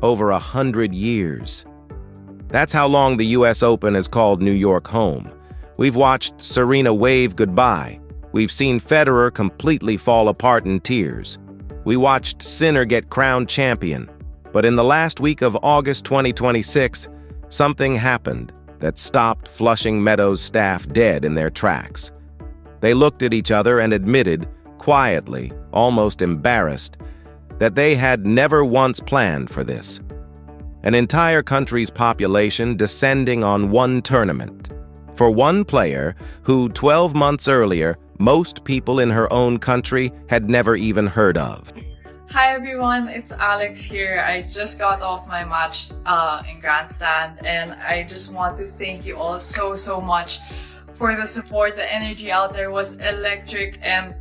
Over 100 years. That's how long the US Open has called New York home. We've watched Serena wave goodbye. We've seen Federer completely fall apart in tears. We watched Sinner get crowned champion. But in the last week of August 2026, something happened that stopped Flushing Meadows staff dead in their tracks. They looked at each other and admitted, quietly, almost embarrassed, that they had never once planned for this. An entire country's population descending on one tournament. For one player who 12 months earlier, most people in her own country had never even heard of. Hi everyone, it's Alex here. I just got off my match in Grandstand, and I just want to thank you all so much for the support. The energy out there was electric, and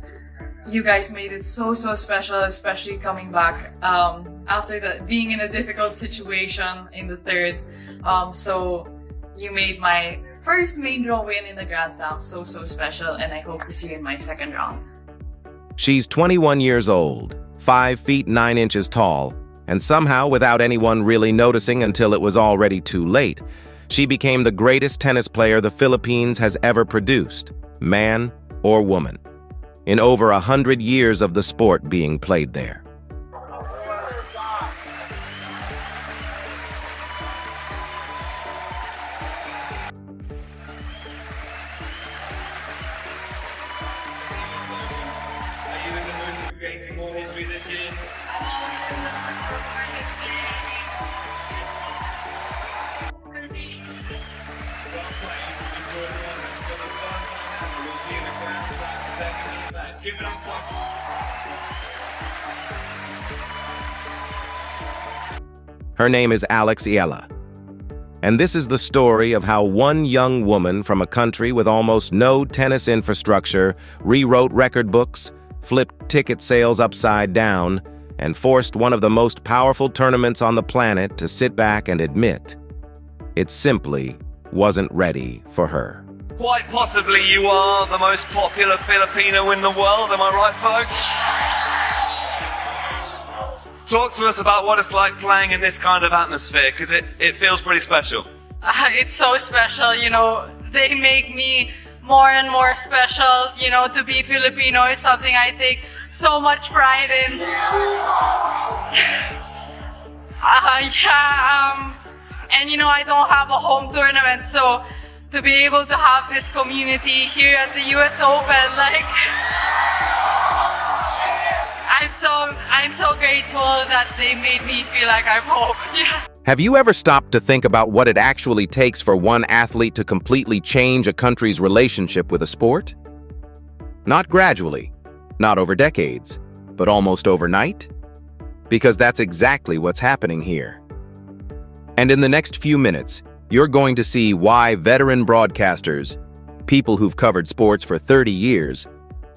you guys made it so special, especially coming back after being in a difficult situation in the third. So you made my first main draw win in the Grand Slam so special, and I hope to see you in my second round. She's 21 years old, 5 feet 9 inches tall, and somehow, without anyone really noticing until it was already too late, she became the greatest tennis player the Philippines has ever produced, man or woman, in over 100 years of the sport being played there. Creating more history this year. Her name is Alex Eala. And this is the story of how one young woman from a country with almost no tennis infrastructure rewrote record books, flipped ticket sales upside down, and forced one of the most powerful tournaments on the planet to sit back and admit it simply wasn't ready for her. Quite possibly you are the most popular Filipino in the world, am I right, folks? Talk to us about what it's like playing in this kind of atmosphere, because it feels pretty special. It's so special, you know, they make me more and more special. You know, to be Filipino is something I take so much pride in. And you know, I don't have a home tournament, so to be able to have this community here at the US Open, like, I'm so grateful that they made me feel like I'm home. Yeah. Have you ever stopped to think about what it actually takes for one athlete to completely change a country's relationship with a sport? Not gradually, not over decades, but almost overnight? Because that's exactly what's happening here. And in the next few minutes, you're going to see why veteran broadcasters, people who've covered sports for 30 years,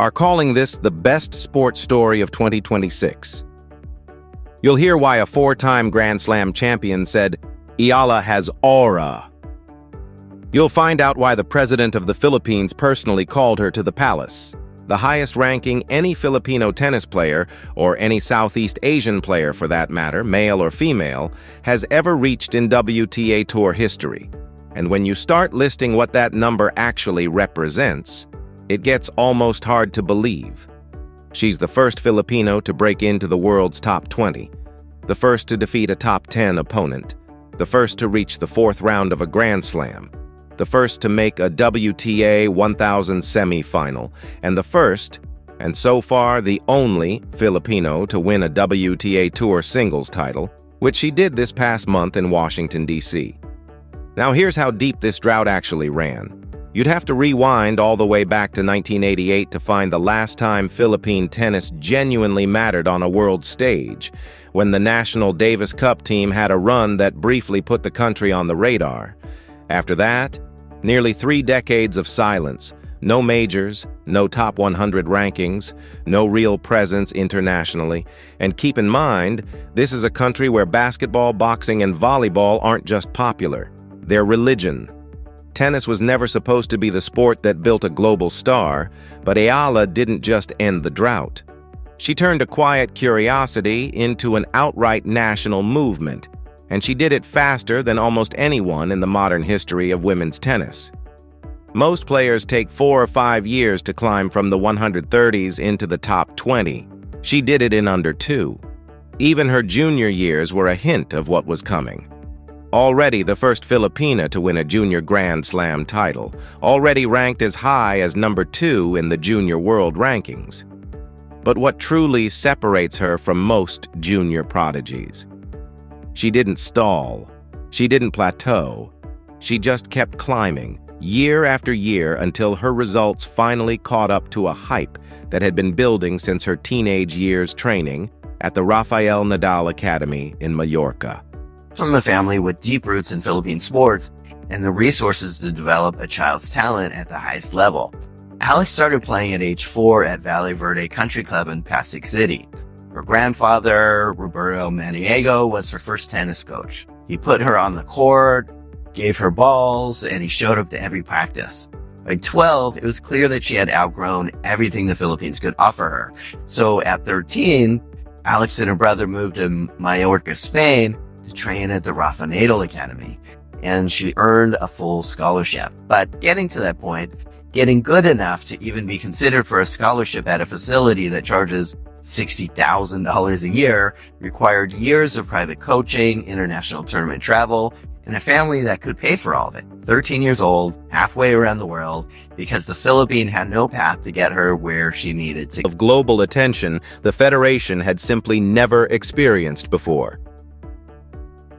are calling this the best sports story of 2026. You'll hear why a 4-time Grand Slam champion said, "Eala has aura." You'll find out why the president of the Philippines personally called her to the palace, the highest ranking any Filipino tennis player, or any Southeast Asian player for that matter, male or female, has ever reached in WTA Tour history. And when you start listing what that number actually represents, it gets almost hard to believe. She's the first Filipino to break into the world's top 20, the first to defeat a top 10 opponent, the first to reach the 4th round of a Grand Slam, the first to make a WTA 1000 semi-final, and the first, and so far the only, Filipino to win a WTA Tour singles title, which she did this past month in Washington, D.C. Now here's how deep this drought actually ran. You'd have to rewind all the way back to 1988 to find the last time Philippine tennis genuinely mattered on a world stage, when the national Davis Cup team had a run that briefly put the country on the radar. After that, nearly 3 decades of silence, no majors, no top 100 rankings, no real presence internationally. And keep in mind, this is a country where basketball, boxing, and volleyball aren't just popular, they're religion. Tennis was never supposed to be the sport that built a global star, but Eala didn't just end the drought. She turned a quiet curiosity into an outright national movement, and she did it faster than almost anyone in the modern history of women's tennis. Most players take 4 or 5 years to climb from the 130s into the top 20. She did it in under 2. Even her junior years were a hint of what was coming. Already the first Filipina to win a junior Grand Slam title, already ranked as high as number 2 in the junior world rankings. But what truly separates her from most junior prodigies? She didn't stall. She didn't plateau. She just kept climbing, year after year, until her results finally caught up to a hype that had been building since her teenage years training at the Rafael Nadal Academy in Mallorca. From a family with deep roots in Philippine sports and the resources to develop a child's talent at the highest level, Alex started playing at age 4 at Valle Verde Country Club in Pasig City. Her grandfather, Roberto Maniego, was her first tennis coach. He put her on the court, gave her balls, and he showed up to every practice. By 12, it was clear that she had outgrown everything the Philippines could offer her. So at 13, Alex and her brother moved to Mallorca, Spain, to train at the Rafa Nadal Academy, and she earned a full scholarship. But getting to that point, getting good enough to even be considered for a scholarship at a facility that charges $60,000 a year required years of private coaching, international tournament travel, and a family that could pay for all of it. 13 years old, halfway around the world, because the Philippines had no path to get her where she needed to. Of global attention the Federation had simply never experienced before.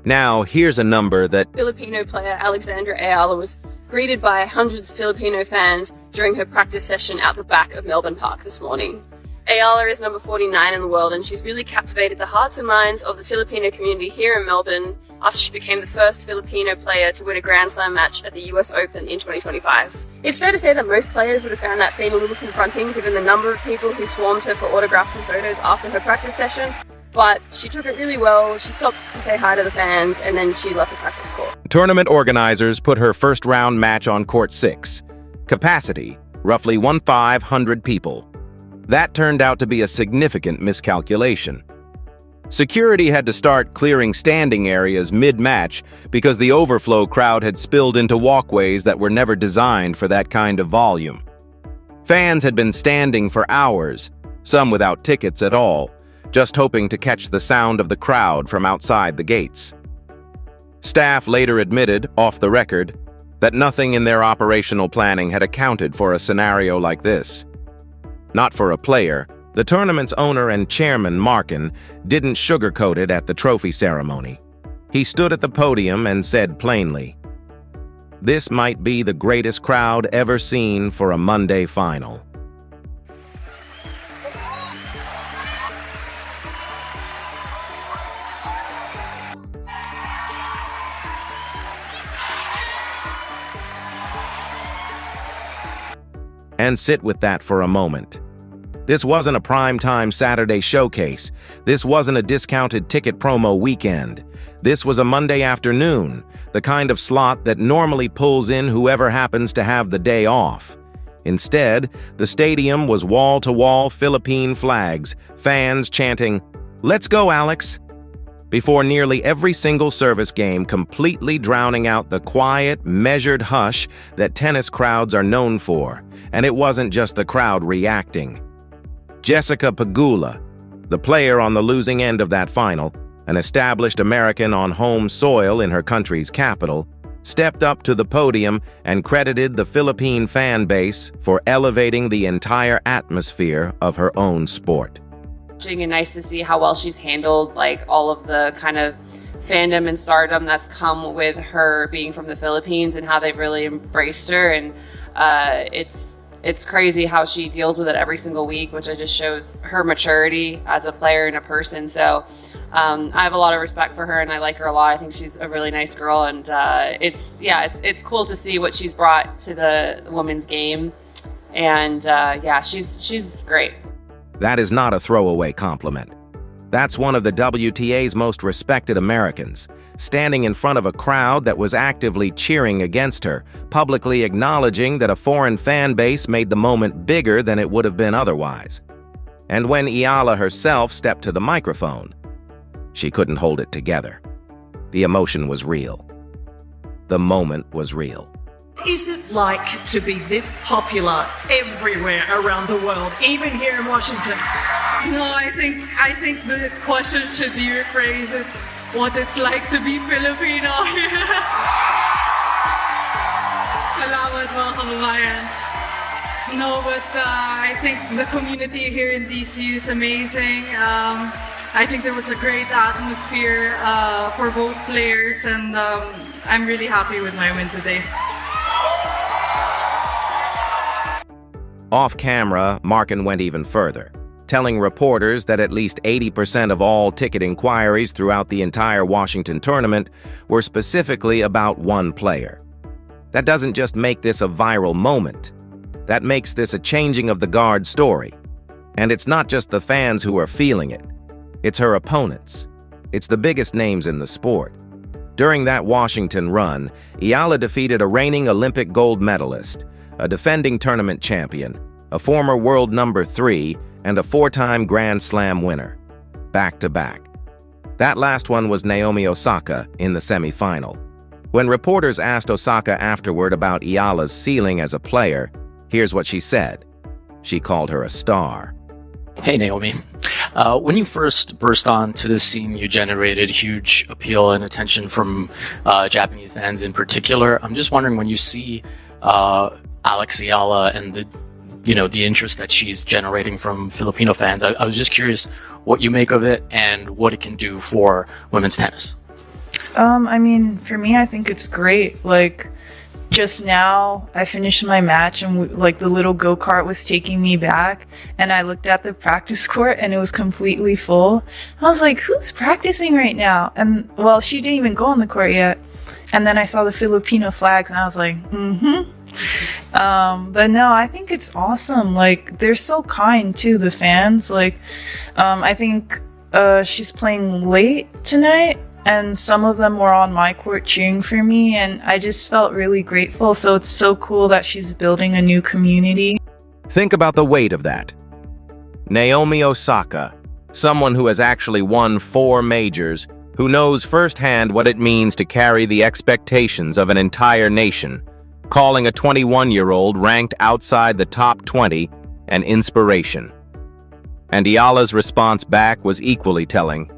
Now, here's a number that Filipino player Alex Eala was greeted by hundreds of Filipino fans during her practice session out the back of Melbourne Park this morning. Eala is number 49 in the world, and she's really captivated the hearts and minds of the Filipino community here in Melbourne after she became the first Filipino player to win a Grand Slam match at the US Open in 2025. It's fair to say that most players would have found that scene a little confronting given the number of people who swarmed her for autographs and photos after her practice session, but she took it really well. She stopped to say hi to the fans, and then she left the practice court. tournament organizers put her first round match on court 6. Capacity, roughly 1,500 people. That turned out to be a significant miscalculation. Security had to start clearing standing areas mid-match because the overflow crowd had spilled into walkways that were never designed for that kind of volume. Fans had been standing for hours, some without tickets at all, just hoping to catch the sound of the crowd from outside the gates. Staff later admitted, off the record, that nothing in their operational planning had accounted for a scenario like this. Not for a player, the tournament's owner and chairman, Markin, didn't sugarcoat it at the trophy ceremony. He stood at the podium and said plainly, "This might be the greatest crowd ever seen for a Monday final." And sit with that for a moment. This wasn't a primetime Saturday showcase. This wasn't a discounted ticket promo weekend. This was a Monday afternoon, the kind of slot that normally pulls in whoever happens to have the day off. Instead, the stadium was wall-to-wall Philippine flags, fans chanting, "Let's go, Alex," before nearly every single service game, completely drowning out the quiet, measured hush that tennis crowds are known for. And it wasn't just the crowd reacting. Jessica Pegula, the player on the losing end of that final, an established American on home soil in her country's capital, stepped up to the podium and credited the Philippine fan base for elevating the entire atmosphere of her own sport. And nice to see how well she's handled all of the kind of fandom and stardom that's come with her being from the Philippines and how they've really embraced her. And it's crazy how she deals with it every single week, which just shows her maturity as a player and a person. So I have a lot of respect for her, and I like her a lot. I think she's a really nice girl, and it's cool to see what she's brought to the women's game. And she's great. That is not a throwaway compliment. That's one of the WTA's most respected Americans, standing in front of a crowd that was actively cheering against her, publicly acknowledging that a foreign fan base made the moment bigger than it would have been otherwise. And when Eala herself stepped to the microphone, she couldn't hold it together. The emotion was real. The moment was real. Is it like to be this popular everywhere around the world, even here in Washington? No, I think the question should be rephrased. It's what it's like to be Filipino. Salamat mga kababayan. No, but I think the community here in DC is amazing. I think there was a great atmosphere for both players, and I'm really happy with my win today. Off camera, Markin went even further, telling reporters that at least 80% of all ticket inquiries throughout the entire Washington tournament were specifically about one player. That doesn't just make this a viral moment. That makes this a changing of the guard story. And it's not just the fans who are feeling it. It's her opponents. It's the biggest names in the sport. During that Washington run, Eala defeated a reigning Olympic gold medalist, a defending tournament champion, a former world number 3, and a 4-time Grand Slam winner, back-to-back. That last one was Naomi Osaka in the semifinal. When reporters asked Osaka afterward about Eala's ceiling as a player, here's what she said. She called her a star. Hey, Naomi. When you first burst onto the scene, you generated huge appeal and attention from Japanese fans in particular. I'm just wondering, when you see Alex Eala and the interest that she's generating from Filipino fans, I was just curious what you make of it and what it can do for women's tennis. I mean, for me, I think it's great. Like, just now, I finished my match and the little go-kart was taking me back, and I looked at the practice court and it was completely full. I was like, who's practicing right now? And well, she didn't even go on the court yet. And then I saw the Filipino flags and I was like, but no, I think it's awesome. Like, they're so kind too, the fans. Like, I think she's playing late tonight, and some of them were on my court cheering for me, and I just felt really grateful. So it's so cool that she's building a new community. Think about the weight of that. Naomi Osaka, someone who has actually won 4 majors, who knows firsthand what it means to carry the expectations of an entire nation, calling a 21-year-old ranked outside the top 20 an inspiration. And Eala's response back was equally telling.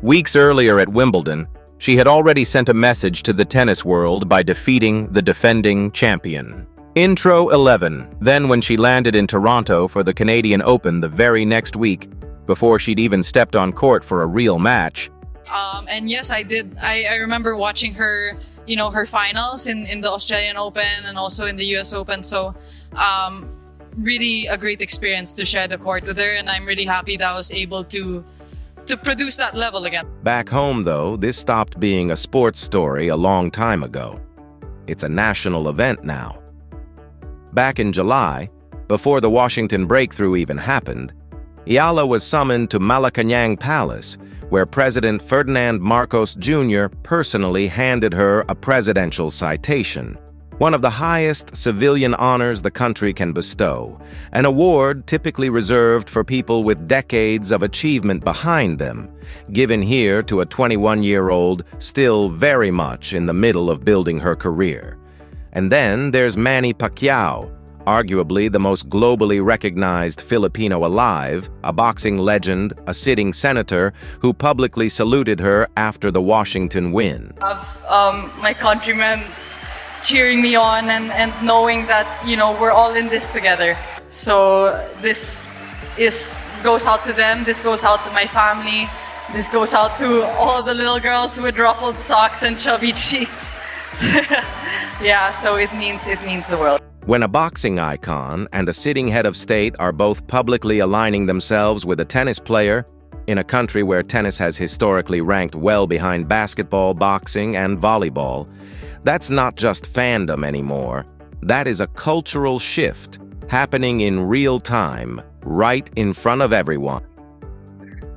Weeks earlier at Wimbledon, she had already sent a message to the tennis world by defeating the defending champion. Intro 11, then when she landed in Toronto for the Canadian Open the very next week, before she'd even stepped on court for a real match. And yes, I did. I remember watching her, her finals in the Australian Open and also in the US Open. So really a great experience to share the court with her. And I'm really happy that I was able to produce that level again. Back home, though, this stopped being a sports story a long time ago. It's a national event now. Back in July, before the Washington breakthrough even happened, Eala was summoned to Malacañang Palace, where President Ferdinand Marcos Jr. personally handed her a presidential citation, one of the highest civilian honors the country can bestow, an award typically reserved for people with decades of achievement behind them, given here to a 21-year-old still very much in the middle of building her career. And then there's Manny Pacquiao, arguably the most globally recognized Filipino alive, a boxing legend, a sitting senator, who publicly saluted her after the Washington win. Of my countrymen cheering me on and knowing that, we're all in this together. So this goes out to them, this goes out to my family, this goes out to all the little girls with ruffled socks and chubby cheeks. Yeah, so it means the world. When a boxing icon and a sitting head of state are both publicly aligning themselves with a tennis player, in a country where tennis has historically ranked well behind basketball, boxing, and volleyball, that's not just fandom anymore. That is a cultural shift happening in real time, right in front of everyone.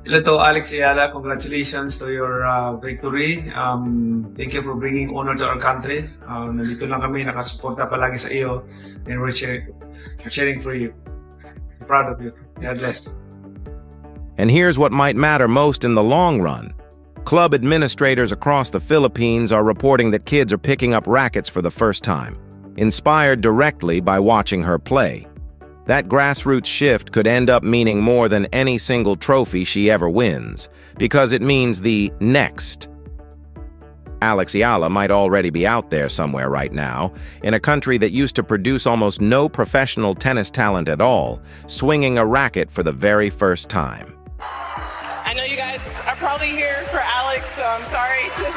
Hello to Alex Eala. Congratulations to your victory. Thank you for bringing honor to our country. Nandito lang kami, nakasuporta palagi sa iyo, and we're cheering for you. I'm proud of you. God bless. And here's what might matter most in the long run. Club administrators across the Philippines are reporting that kids are picking up rackets for the first time, inspired directly by watching her play. That grassroots shift could end up meaning more than any single trophy she ever wins, because it means the next. Alex Eala might already be out there somewhere right now, in a country that used to produce almost no professional tennis talent at all, swinging a racket for the very first time. I know you guys are probably here for Alex, so I'm sorry to...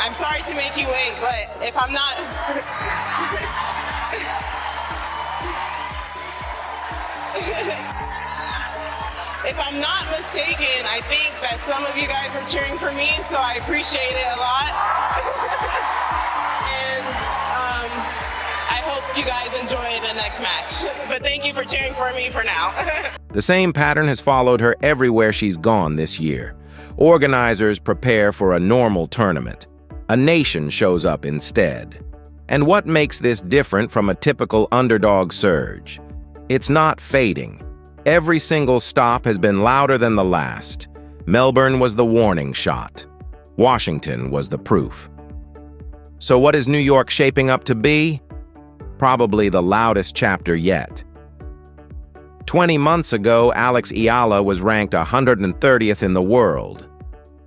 I'm sorry to make you wait, but if I'm not... If I'm not mistaken, I think that some of you guys are cheering for me, so I appreciate it a lot. And I hope you guys enjoy the next match. But thank you for cheering for me for now. The same pattern has followed her everywhere she's gone this year. Organizers prepare for a normal tournament. A nation shows up instead. And what makes this different from a typical underdog surge? It's not fading. Every single stop has been louder than the last. Melbourne was the warning shot. Washington was the proof. So what is New York shaping up to be? Probably the loudest chapter yet. 20 months ago, Alex Eala was ranked 130th in the world.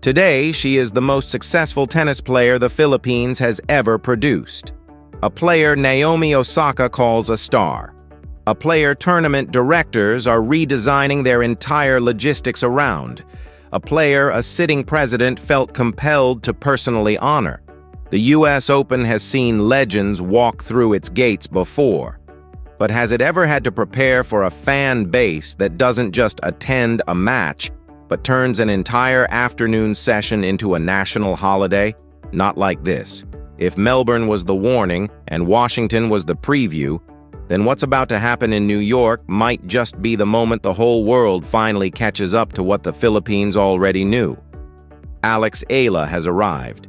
Today, she is the most successful tennis player the Philippines has ever produced. A player Naomi Osaka calls a star. A player tournament directors are redesigning their entire logistics around. A player a sitting president felt compelled to personally honor. The US Open has seen legends walk through its gates before. But has it ever had to prepare for a fan base that doesn't just attend a match, but turns an entire afternoon session into a national holiday? Not like this. If Melbourne was the warning and Washington was the preview, then what's about to happen in New York might just be the moment the whole world finally catches up to what the Philippines already knew. Alex Eala has arrived.